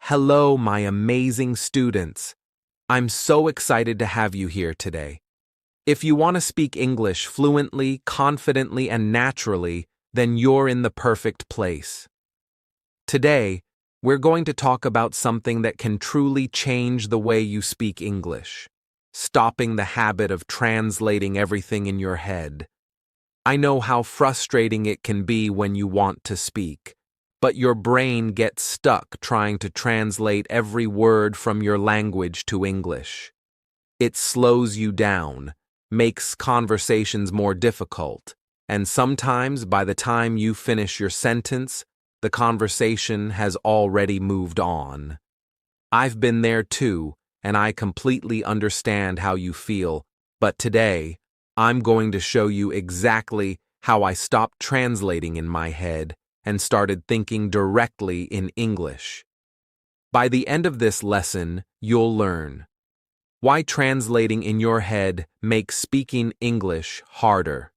Hello, my amazing students. I'm so excited to have you here today. If you want to speak English fluently, confidently, and naturally, then you're in the perfect place. Today, we're going to talk about something that can truly change the way you speak English, stopping the habit of translating everything in your head. I know how frustrating it can be when you want to speak, but your brain gets stuck trying to translate every word from your language to English. It slows you down, makes conversations more difficult, and sometimes by the time you finish your sentence, the conversation has already moved on. I've been there too, and I completely understand how you feel, but today, I'm going to show you exactly how I stopped translating in my head and started thinking directly in English. By the end of this lesson, you'll learn why translating in your head makes speaking English harder,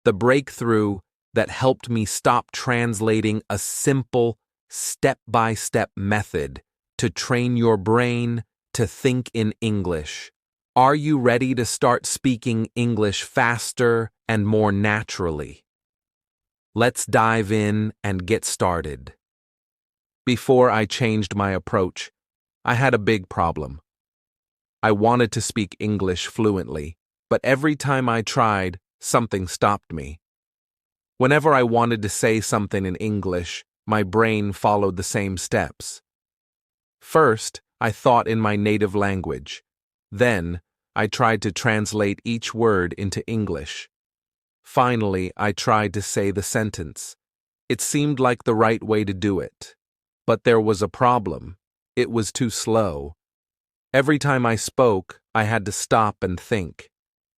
the breakthrough that helped me stop translating, a simple, step-by-step method to train your brain to think in English. Are you ready to start speaking English faster and more naturally? Let's dive in and get started. Before I changed my approach, I had a big problem. I wanted to speak English fluently, but every time I tried, something stopped me. Whenever I wanted to say something in English, my brain followed the same steps. First, I thought in my native language. Then, I tried to translate each word into English. Finally, I tried to say the sentence. It seemed like the right way to do it. But there was a problem. It was too slow. Every time I spoke, I had to stop and think.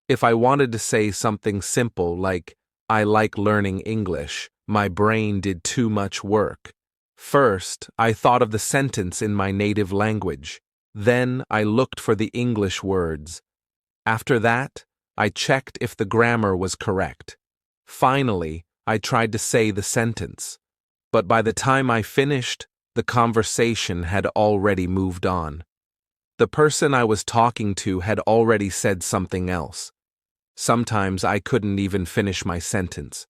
If I wanted to say something simple like, "I like learning English," my brain did too much work. First, I thought of the sentence in my native language. Then, I looked for the English words. After that, I checked if the grammar was correct. Finally, I tried to say the sentence. But by the time I finished, the conversation had already moved on. The person I was talking to had already said something else. Sometimes I couldn't even finish my sentence.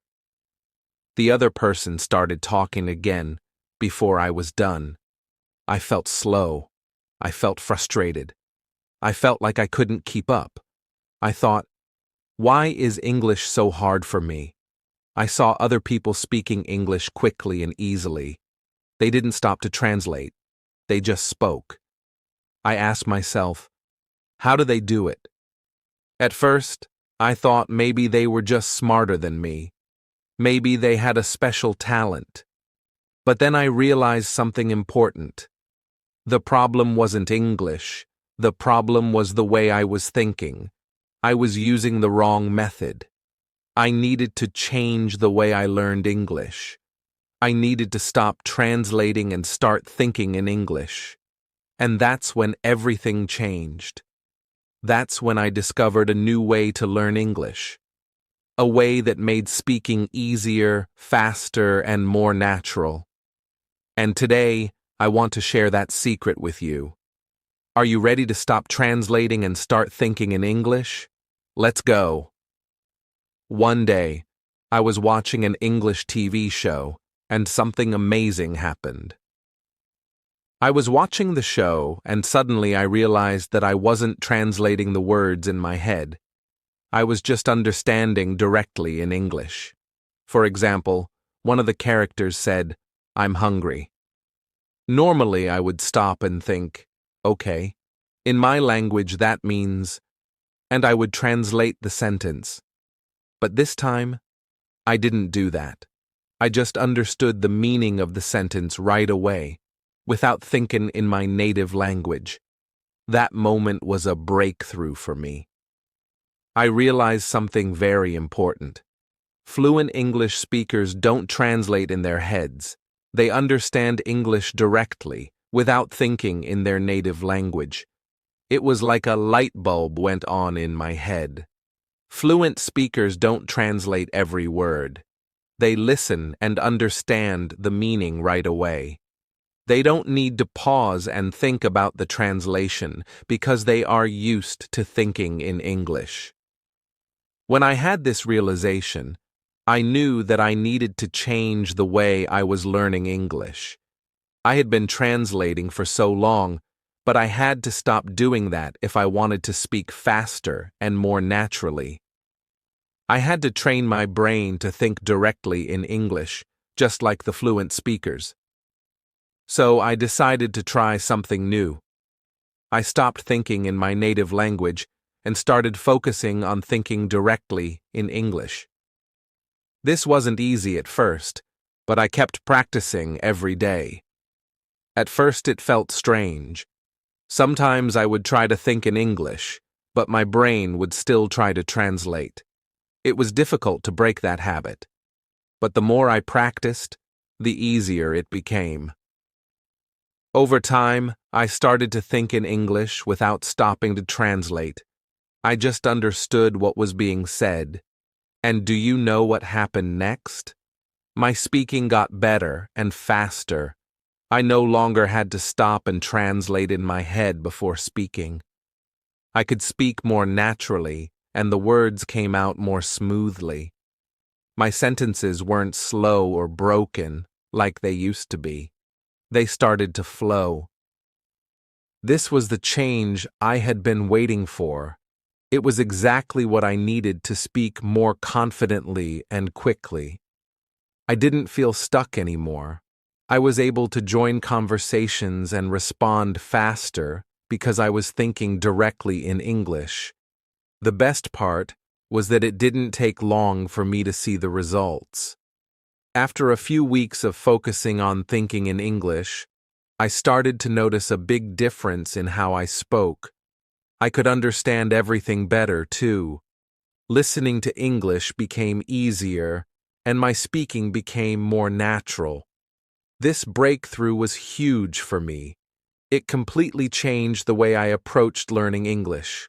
The other person started talking again before I was done. I felt slow. I felt frustrated. I felt like I couldn't keep up. I thought, why is English so hard for me? I saw other people speaking English quickly and easily. They didn't stop to translate. They just spoke. I asked myself, how do they do it? At first, I thought maybe they were just smarter than me. Maybe they had a special talent. But then I realized something important. The problem wasn't English. The problem was the way I was thinking. I was using the wrong method. I needed to change the way I learned English. I needed to stop translating and start thinking in English. And that's when everything changed. That's when I discovered a new way to learn English. A way that made speaking easier, faster, and more natural. And today, I want to share that secret with you. Are you ready to stop translating and start thinking in English? Let's go. One day, I was watching an English TV show, and something amazing happened. I was watching the show, and suddenly I realized that I wasn't translating the words in my head. I was just understanding directly in English. For example, one of the characters said, "I'm hungry." Normally, I would stop and think, okay, in my language that means, and I would translate the sentence. But this time, I didn't do that. I just understood the meaning of the sentence right away, without thinking in my native language. That moment was a breakthrough for me. I realized something very important. Fluent English speakers don't translate in their heads. They understand English directly, without thinking in their native language. It was like a light bulb went on in my head. Fluent speakers don't translate every word. They listen and understand the meaning right away. They don't need to pause and think about the translation because they are used to thinking in English. When I had this realization, I knew that I needed to change the way I was learning English. I had been translating for so long, but I had to stop doing that if I wanted to speak faster and more naturally. I had to train my brain to think directly in English, just like the fluent speakers. So I decided to try something new. I stopped thinking in my native language and started focusing on thinking directly in English. This wasn't easy at first, but I kept practicing every day. At first it felt strange. Sometimes I would try to think in English, but my brain would still try to translate. It was difficult to break that habit. But the more I practiced, the easier it became. Over time, I started to think in English without stopping to translate. I just understood what was being said. And do you know what happened next? My speaking got better and faster. I no longer had to stop and translate in my head before speaking. I could speak more naturally, and the words came out more smoothly. My sentences weren't slow or broken like they used to be. They started to flow. This was the change I had been waiting for. It was exactly what I needed to speak more confidently and quickly. I didn't feel stuck anymore. I was able to join conversations and respond faster because I was thinking directly in English. The best part was that it didn't take long for me to see the results. After a few weeks of focusing on thinking in English, I started to notice a big difference in how I spoke. I could understand everything better, too. Listening to English became easier, and my speaking became more natural. This breakthrough was huge for me. It completely changed the way I approached learning English.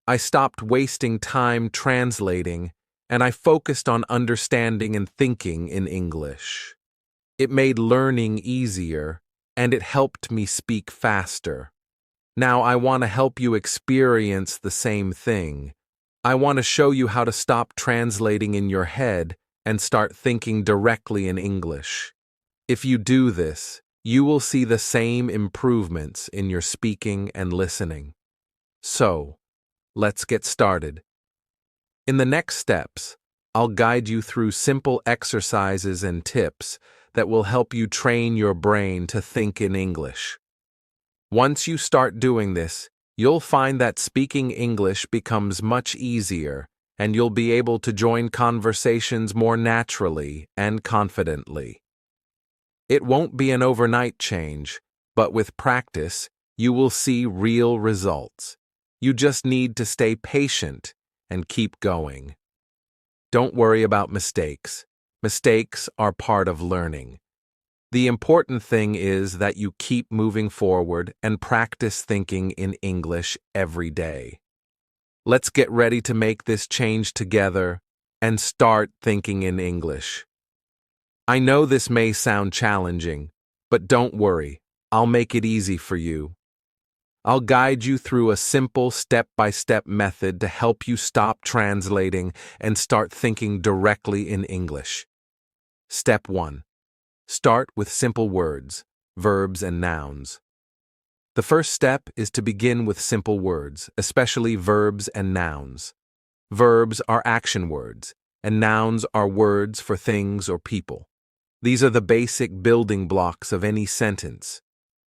I stopped wasting time translating, and I focused on understanding and thinking in English. It made learning easier, and it helped me speak faster. Now I want to help you experience the same thing. I want to show you how to stop translating in your head and start thinking directly in English. If you do this, you will see the same improvements in your speaking and listening. So, let's get started. In the next steps, I'll guide you through simple exercises and tips that will help you train your brain to think in English. Once you start doing this, you'll find that speaking English becomes much easier, and you'll be able to join conversations more naturally and confidently. It won't be an overnight change, but with practice, you will see real results. You just need to stay patient and keep going. Don't worry about mistakes. Mistakes are part of learning. The important thing is that you keep moving forward and practice thinking in English every day. Let's get ready to make this change together and start thinking in English. I know this may sound challenging, but don't worry, I'll make it easy for you. I'll guide you through a simple step-by-step method to help you stop translating and start thinking directly in English. Step 1. Start with simple words, verbs, and nouns. The first step is to begin with simple words, especially verbs and nouns. Verbs are action words, and nouns are words for things or people. These are the basic building blocks of any sentence.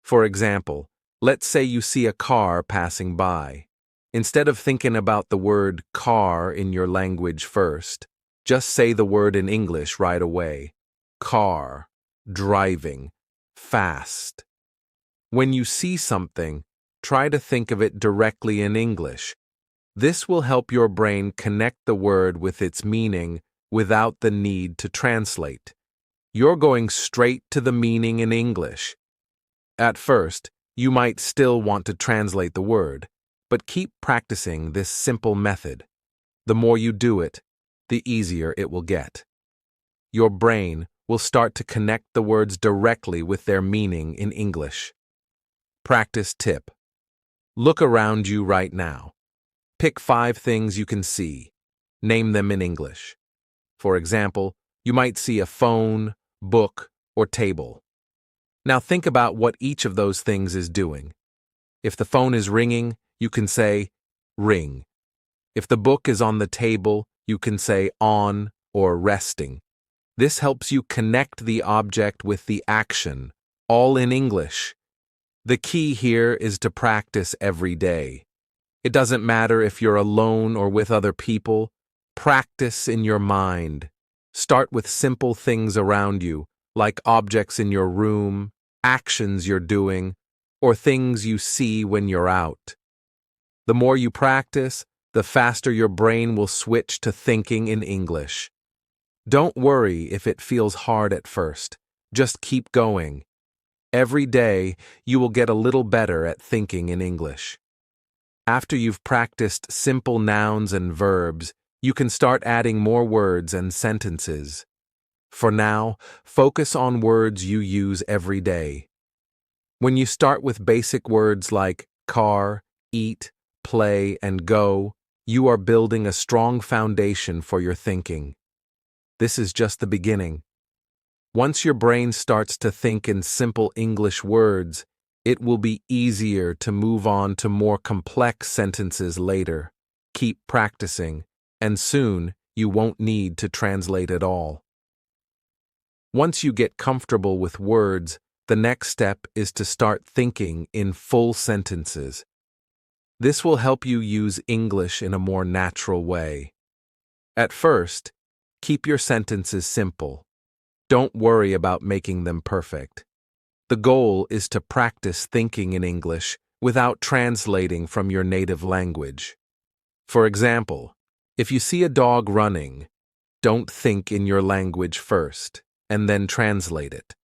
For example, let's say you see a car passing by. Instead of thinking about the word car in your language first, just say the word in English right away. Car, driving, fast. When you see something, try to think of it directly in English. This will help your brain connect the word with its meaning without the need to translate. You're going straight to the meaning in English. At first, you might still want to translate the word, but keep practicing this simple method. The more you do it, the easier it will get. Your brain will start to connect the words directly with their meaning in English. Practice tip. Look around you right now. Pick 5 things you can see. Name them in English. For example, you might see a phone, book, or table. Now think about what each of those things is doing. If the phone is ringing, you can say, ring. If the book is on the table, you can say on or resting. This helps you connect the object with the action, all in English. The key here is to practice every day. It doesn't matter if you're alone or with other people. Practice in your mind. Start with simple things around you, like objects in your room, actions you're doing, or things you see when you're out. The more you practice, the faster your brain will switch to thinking in English. Don't worry if it feels hard at first. Just keep going. Every day, you will get a little better at thinking in English. After you've practiced simple nouns and verbs, you can start adding more words and sentences. For now, focus on words you use every day. When you start with basic words like car, eat, play, and go, you are building a strong foundation for your thinking. This is just the beginning. Once your brain starts to think in simple English words, it will be easier to move on to more complex sentences later. Keep practicing, and soon you won't need to translate at all. Once you get comfortable with words, the next step is to start thinking in full sentences. This will help you use English in a more natural way. At first, keep your sentences simple. Don't worry about making them perfect. The goal is to practice thinking in English without translating from your native language. For example, if you see a dog running, don't think in your language first, and then translate it.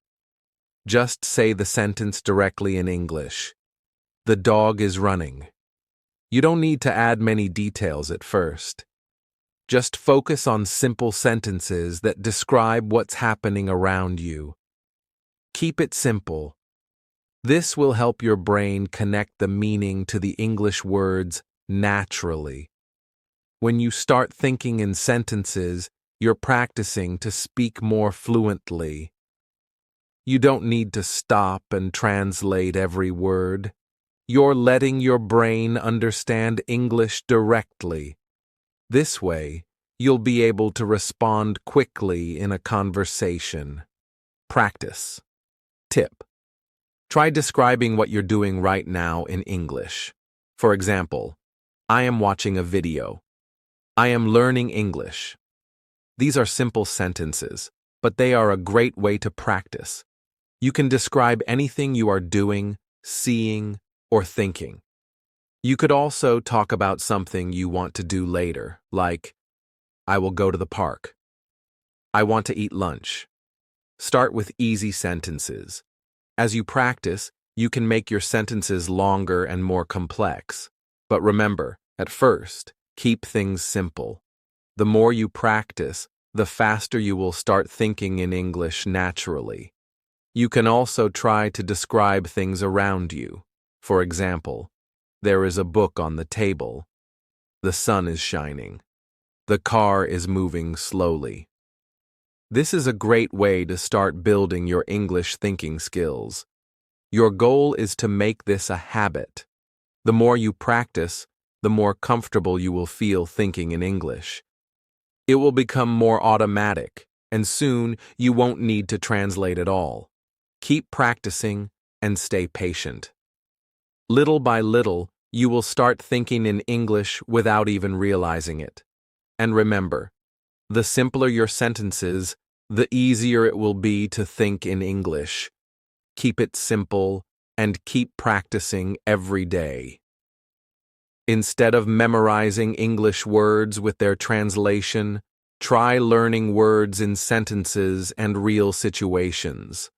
Just say the sentence directly in English. The dog is running. You don't need to add many details at first. Just focus on simple sentences that describe what's happening around you. Keep it simple. This will help your brain connect the meaning to the English words naturally. When you start thinking in sentences, you're practicing to speak more fluently. You don't need to stop and translate every word. You're letting your brain understand English directly. This way, you'll be able to respond quickly in a conversation. Practice. Tip. Try describing what you're doing right now in English. For example, I am watching a video. I am learning English. These are simple sentences, but they are a great way to practice. You can describe anything you are doing, seeing, or thinking. You could also talk about something you want to do later, like, I will go to the park. I want to eat lunch. Start with easy sentences. As you practice, you can make your sentences longer and more complex. But remember, at first, keep things simple. The more you practice, the faster you will start thinking in English naturally. You can also try to describe things around you. For example, there is a book on the table. The sun is shining. The car is moving slowly. This is a great way to start building your English thinking skills. Your goal is to make this a habit. The more you practice, the more comfortable you will feel thinking in English. It will become more automatic, and soon you won't need to translate at all. Keep practicing and stay patient. Little by little, you will start thinking in English without even realizing it. And remember, the simpler your sentences, the easier it will be to think in English. Keep it simple and keep practicing every day. Instead of memorizing English words with their translation, try learning words in sentences and real situations.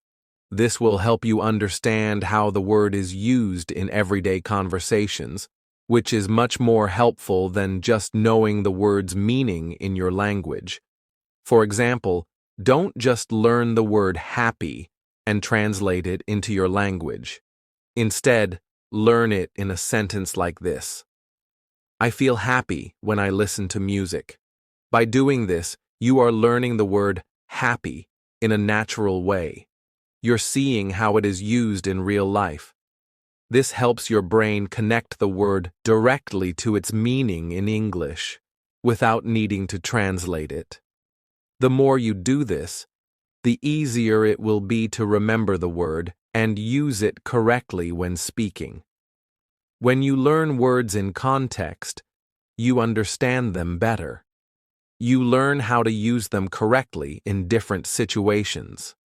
This will help you understand how the word is used in everyday conversations, which is much more helpful than just knowing the word's meaning in your language. For example, Don't just learn the word happy and translate it into your language. Instead, learn it in a sentence like this: I feel happy when I listen to music. By doing this, you are learning the word happy in a natural way. You're seeing how it is used in real life. This helps your brain connect the word directly to its meaning in English, without needing to translate it. The more you do this, the easier it will be to remember the word and use it correctly when speaking. When you learn words in context, you understand them better. You learn how to use them correctly in different situations.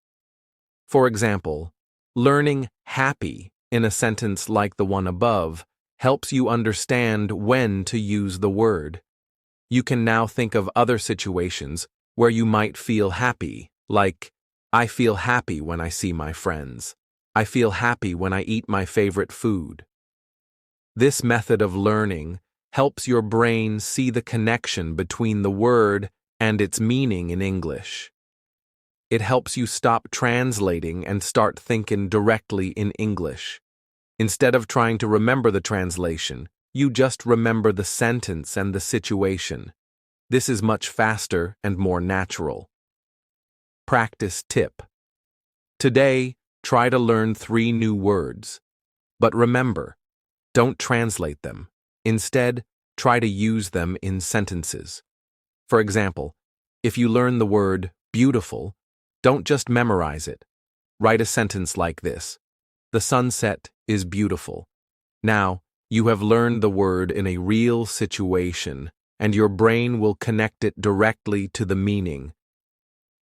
For example, learning happy in a sentence like the one above helps you understand when to use the word. You can now think of other situations where you might feel happy, like, I feel happy when I see my friends. I feel happy when I eat my favorite food. This method of learning helps your brain see the connection between the word and its meaning in English. It helps you stop translating and start thinking directly in English. Instead of trying to remember the translation, you just remember the sentence and the situation. This is much faster and more natural. Practice tip. Today, try to learn 3 new words. But remember, don't translate them. Instead, try to use them in sentences. For example, if you learn the word beautiful, don't just memorize it. Write a sentence like this: The sunset is beautiful. Now, you have learned the word in a real situation, and your brain will connect it directly to the meaning.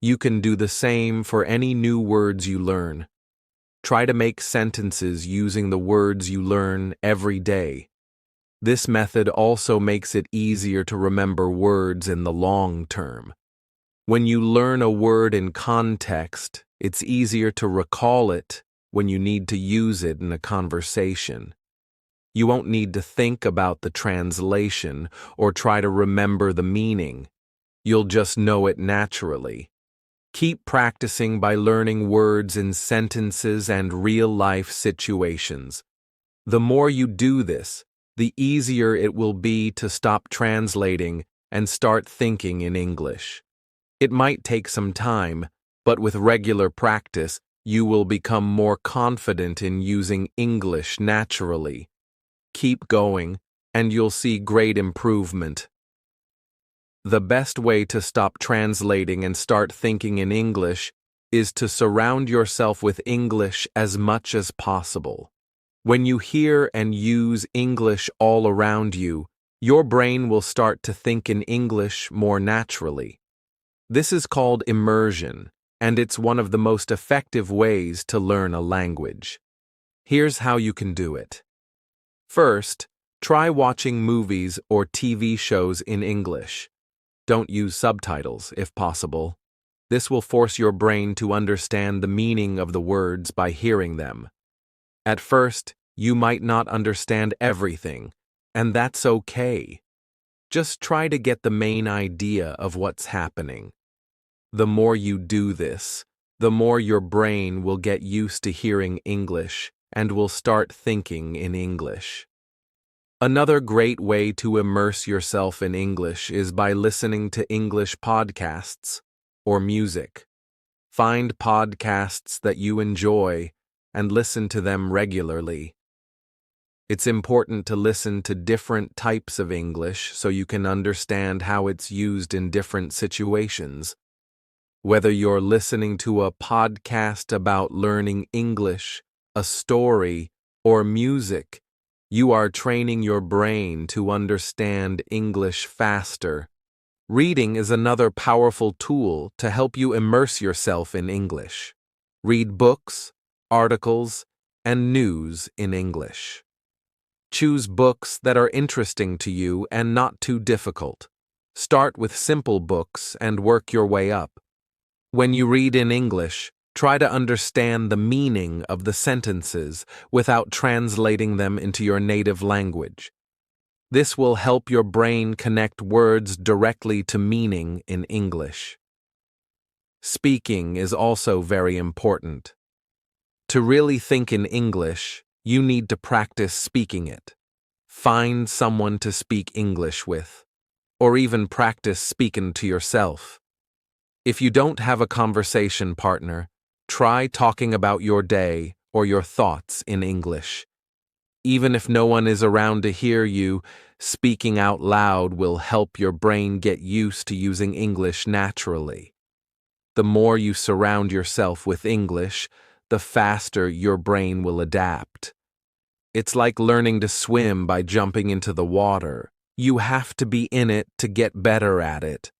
You can do the same for any new words you learn. Try to make sentences using the words you learn every day. This method also makes it easier to remember words in the long term. When you learn a word in context, it's easier to recall it when you need to use it in a conversation. You won't need to think about the translation or try to remember the meaning. You'll just know it naturally. Keep practicing by learning words in sentences and real-life situations. The more you do this, the easier it will be to stop translating and start thinking in English. It might take some time, but with regular practice, you will become more confident in using English naturally. Keep going, and you'll see great improvement. The best way to stop translating and start thinking in English is to surround yourself with English as much as possible. When you hear and use English all around you, your brain will start to think in English more naturally. This is called immersion, and it's one of the most effective ways to learn a language. Here's how you can do it. First, try watching movies or TV shows in English. Don't use subtitles, if possible. This will force your brain to understand the meaning of the words by hearing them. At first, you might not understand everything, and that's okay. Just try to get the main idea of what's happening. The more you do this, the more your brain will get used to hearing English and will start thinking in English. Another great way to immerse yourself in English is by listening to English podcasts or music. Find podcasts that you enjoy and listen to them regularly. It's important to listen to different types of English so you can understand how it's used in different situations. Whether you're listening to a podcast about learning English, a story, or music, you are training your brain to understand English faster. Reading is another powerful tool to help you immerse yourself in English. Read books, articles, and news in English. Choose books that are interesting to you and not too difficult. Start with simple books and work your way up. When you read in English, try to understand the meaning of the sentences without translating them into your native language. This will help your brain connect words directly to meaning in English. speaking is also very important. To really think in English, you need to practice speaking it. Find someone to speak English with, or even practice speaking to yourself. If you don't have a conversation partner, try talking about your day or your thoughts in English. Even if no one is around to hear you, speaking out loud will help your brain get used to using English naturally. The more you surround yourself with English, the faster your brain will adapt. It's like learning to swim by jumping into the water. You have to be in it to get better at it.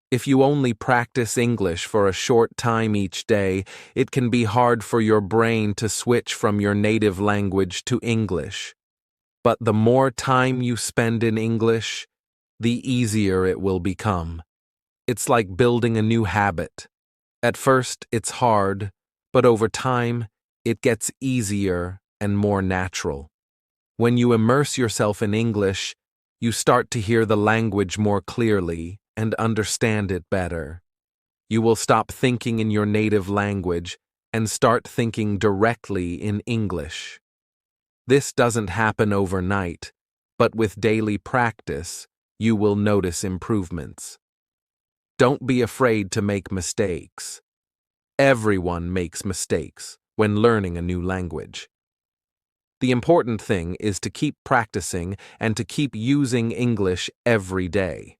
If you only practice English for a short time each day, it can be hard for your brain to switch from your native language to English. But the more time you spend in English, the easier it will become. It's like building a new habit. At first, it's hard, but over time, it gets easier and more natural. When you immerse yourself in English, you start to hear the language more clearly and understand it better. You will stop thinking in your native language and start thinking directly in English. This doesn't happen overnight, but with daily practice, you will notice improvements. Don't be afraid to make mistakes. Everyone makes mistakes when learning a new language. The important thing is to keep practicing and to keep using English every day.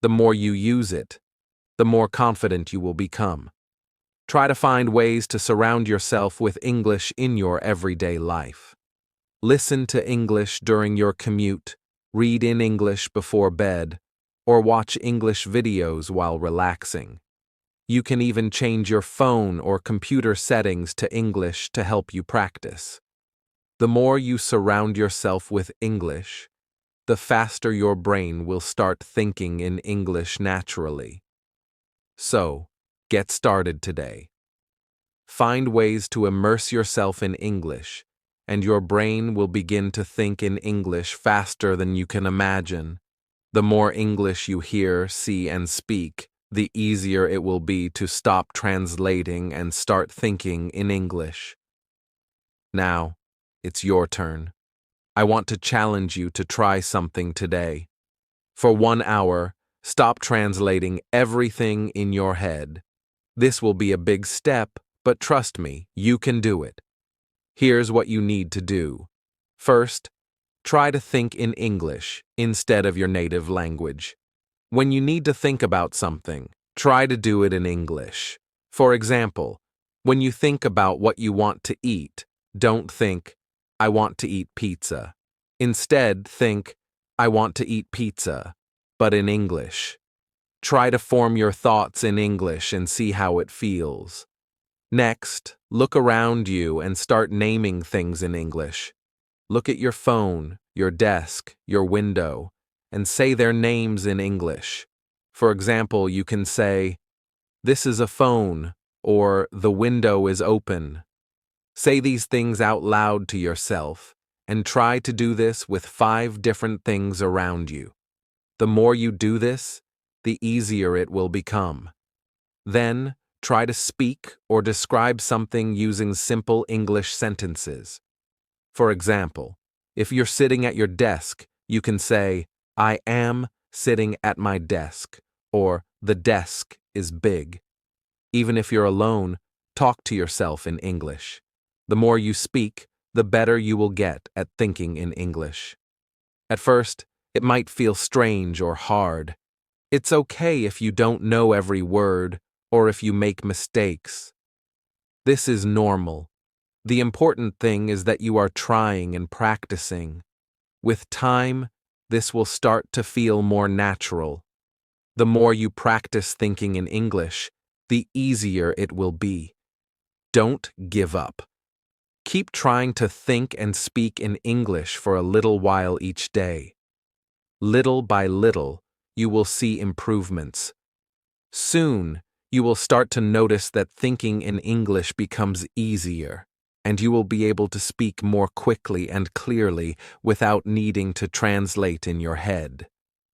The more you use it, the more confident you will become. Try to find ways to surround yourself with English in your everyday life. Listen to English during your commute, read in English before bed, or watch English videos while relaxing. You can even change your phone or computer settings to English to help you practice. The more you surround yourself with English, the faster your brain will start thinking in English naturally. So, get started today. Find ways to immerse yourself in English, and your brain will begin to think in English faster than you can imagine. The more English you hear, see, and speak, the easier it will be to stop translating and start thinking in English. Now, it's your turn. I want to challenge you to try something today. For 1 hour, stop translating everything in your head. This will be a big step, but trust me, you can do it. Here's what you need to do. First, try to think in English instead of your native language. When you need to think about something, try to do it in English. For example, when you think about what you want to eat, don't think, I want to eat pizza. Instead, think, I want to eat pizza, but in English. Try to form your thoughts in English and see how it feels. Next, look around you and start naming things in English. Look at your phone, your desk, your window, and say their names in English. For example, you can say, this is a phone, or the window is open. Say these things out loud to yourself, and try to do this with 5 different things around you. The more you do this, the easier it will become. Then, try to speak or describe something using simple English sentences. For example, if you're sitting at your desk, you can say, I am sitting at my desk, or the desk is big. Even if you're alone, talk to yourself in English. The more you speak, the better you will get at thinking in English. At first, it might feel strange or hard. It's okay if you don't know every word or if you make mistakes. This is normal. The important thing is that you are trying and practicing. With time, this will start to feel more natural. The more you practice thinking in English, the easier it will be. Don't give up. Keep trying to think and speak in English for a little while each day. Little by little, you will see improvements. Soon, you will start to notice that thinking in English becomes easier, and you will be able to speak more quickly and clearly without needing to translate in your head.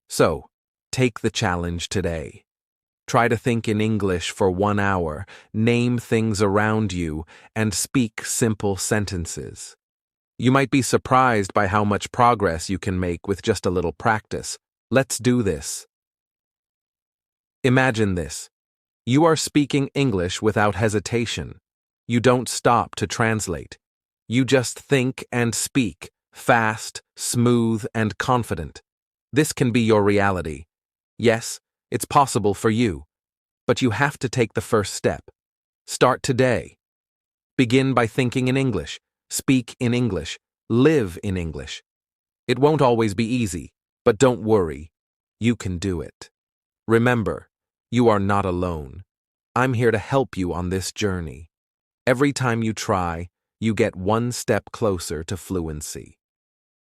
So, take the challenge today. Try to think in English for 1 hour, name things around you, and speak simple sentences. You might be surprised by how much progress you can make with just a little practice. Let's do this. Imagine this. You are speaking English without hesitation. You don't stop to translate. You just think and speak, fast, smooth, and confident. This can be your reality. Yes, it's possible for you. But you have to take the first step. Start today. Begin by thinking in English, speak in English, live in English. It won't always be easy, but don't worry. You can do it. Remember, you are not alone. I'm here to help you on this journey. Every time you try, you get one step closer to fluency.